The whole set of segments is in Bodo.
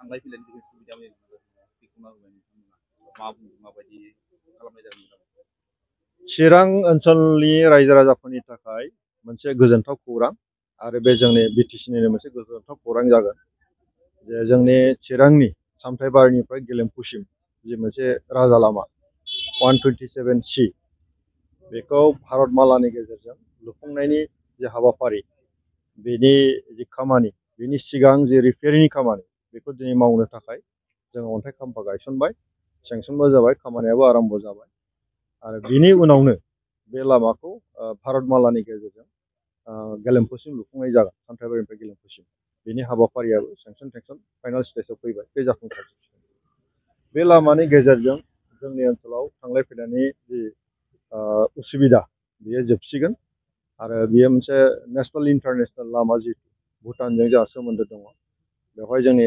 थांलाय फैलायनि थाखाय सुबिदा बेखेवना होबाय नोंथांमोना मा बुंदों माबायदि खालामनाय जादों? चिरां ओनसोलनि रायजो राजाफोरनि थाखाय मोनसे गोजोनथाव खौरां आरो बे जोंनि बिटिसिनिनो मोनसे गोजोनथाव खौरां जागोन जे जोंनि चिरांनि सामथाइबारिनिफ्राय गेलेमफुसिम जि मोनसे राजा लामा 127C बेखौ भारतमालानि गेजेरजों लुफुंनायनि जे हाबाफारि बेनि जि खामानि बेनि सिगां जे रिपेयारिंनि खामानि बेखौ दिनै मावनो थाखाय जोङो अन्थाइ खाम्फा गायसनबाय, सेंसनबो जाबाय, खामानियाबो आराम्भ जाबाय आरो बिनि उनावनो बे लामाखौ भारतमालानि गेजेरजों गेलेमफुसिम लुफुंनाय जागोन। सामथाइबारिनिफ्राय गेलेमफुसिम बेनि हाबाफारियाबो सेंसन फाइनाल स्टेजाव फैबाय, बे जाफुंसारसिगोन। बे लामानि गेजेरजों जोंनि ओनसोलाव थांलाय फैलायनि जि उसुबिदा बेयो जोबसिगोन आरो बेयो मोनसे नेसनेल इन्टारनेसनेल लामा जिहेतु भुटानजों जोंहा सोमोन्दो दङ बेवहाय जोंनि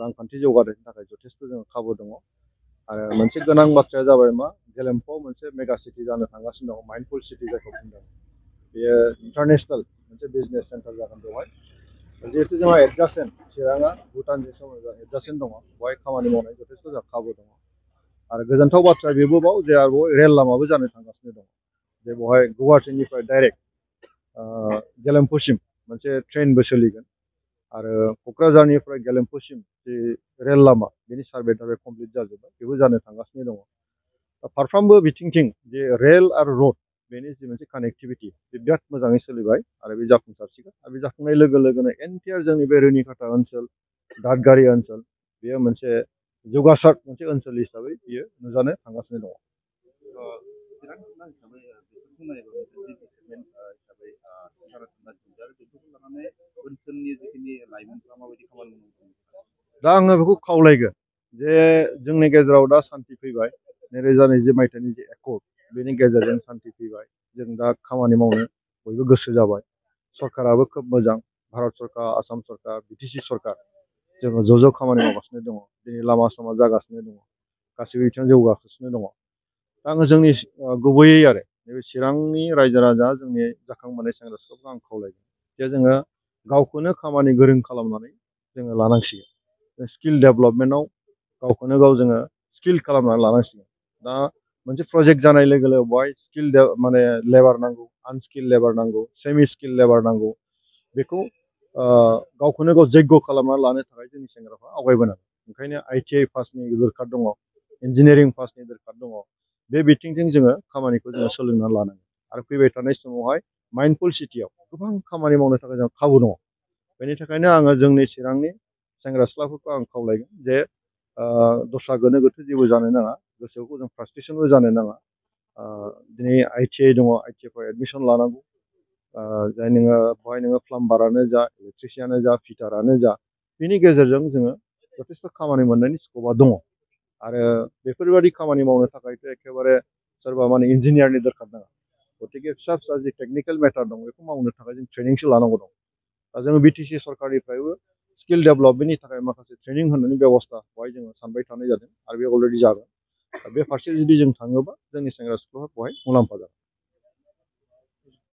रांखान्थि जौगानायनि थाखाय जथेस्थ' जोङो खाबु दङ आरो मोनसे गोनां बाथ्राया जाबाय मा गेलेमफुआव मोनसे मेगा सिटि जानो थांगासिनो दङ, माइन्डफुल सिटि जायखौ बुंदों बेयो इन्टारनेसनेल मोनसे बिजनेस सेन्टार जागोन बेवहाय जिहेतु जोंहा एडजासेन्ट चिराङा भुटानजों सोमोन्दो एडजासेन्ट दङ बेवहाय खामानि मावनाय जथेस्थ' जोंहा खाबु दङ आरो गोजोनथाव बाथ्रा बेबोबाव जे आरोबाव रेल लामाबो जानो थांगासिनो दङ जे बेवहाय गुवाहाटीनिफ्राय डाइरेक्ट गेलेमफुसिम मोनसे ट्रेनबो सोलिगोन आरो क'क्राझारनिफ्राय गेलेमफुसिम जि रेल लामा बेनि सार्भे कमप्लिट जाजोब्बाय, बेबो जानो थांगासिनो दङ। फारफ्रोमबो बिथिंथिं जे रेल आरो रड बेनि जि मोनसे कानेक्टिभिटि बे बिराद मोजाङै सोलिबाय आरो बे जाफुंसारसिगोन आरो बे जाफुंनाय लोगो लोगोनो एन्टायार जोंनि बे रुनिकाटा ओनसोल, दादगारि ओनसोल बेयो मोनसे जौगासार मोनसे ओनसोल हिसाबै बियो नुजानो थांगासिनो दङ। चिरां जिल्ला हिसाबै बेफोरखौ नायोबा मोनसे डेभेलपमेन्ट हिसाबै आरो बेफोरखौ लानानै ओनसोलनि जिखिनि लाइमोनफ्रा माबायदि खामानि मावदों? दा आङो बेखौ खावलायगोन जे जोंनि गेजेराव दा सान्थि फैबाय, 2020 मायथाइनि जे एकर्ड बेनि गेजेरजों सान्थि फैबाय, जों दा खामानि मावनो बयबो गोसो जाबाय, सरकाराबो खोब मोजां, भारत सरकार, आसाम सरकार, बिटिसि सरकार जोङो ज' खामानि मावगासिनो दङ, दिनै लामा सामा जागासिनो दङ, गासैबो बिथिङाव जौगागासिनो दङ। दा आङो जोंनि गुबैयै आरो नैबे चिरांनि रायजो राजा जोंनि जाखांबोनाय सेंग्रा सिख्लाफोरखौ आं खावलायगोन जे जोङो गावखौनो खामानि गोरों खालामनानै जोङो लानांसिगोन। स्किल डेभेलपमेन्टआव गावखौनो गाव जोङो स्किल खालामनानै लानांसिगोन। दा मोनसे प्रजेक्ट जानाय लोगो लोगो बेवहाय स्किल माने लेबार नांगौ, आनस्किल लेबार नांगौ, सेमि स्किल लेबार नांगौ, बेखौ गावखौनो गाव जैग्य खालामनानै लानो थाखाय जोंनि सेंग्राफ्रा आवगायबोनांगोन। ओंखायनो ITI पासनि दरखार दङ, इन्जिनियारिं पासनि दरखार दङ, बे बिथिंजों जोङो खामानिखौ जोङो सोलोंनानै लानांगोन आरो फैबाय थानाय समावहाय माइन्डफुल सिटियाव गोबां खामानि मावनो थाखाय जों खाबु दङ। बेनि थाखायनो आङो जोंनि चिरांनि सेंग्रा सिख्लाफोरखौ आं खावलायगोन जे दस्रा गोनो गोथो जेबो जानो नाङा, गोसोखौ जों फ्रास्ट्रेसनबो जानो नाङा। दिनै ITI दङ, ITIफ्राव एडमिसन लानांगौ, जाय नोङो बेवहाय नोङो प्लाम्बारानो जा, इलेक्ट्रिसियानानो जा, फिटारानो जा, बिनि गेजेरजों जोङो जथेस्थ' खामानि मोननायनि स्कपआ दङ आरो बेफोरबायदि खामानि मावनो थाखायथ' एखेबारे सोरबा माने इन्जिनियारनि दरखार नाङा। गतिके फिसा फिसा जि टेकनिकेल मेटार दं बेखौ मावनो थाखाय जों ट्रेनिंसो लानांगौ दं। दा जोङो बिटिसि सरकारनिफ्रायबो स्किल डेभेलपमेन्टनि थाखाय माखासे ट्रेनिं होनायनि बेबस्था बेवहाय जोङो सानबाय थानाय जादों आरो बे अलरेडि जागोन। बे फारसे जुदि जों थाङोबा जोंनि सेंग्रा सिख्लाफ्रा बेवहाय मुलाम्फा जागोन।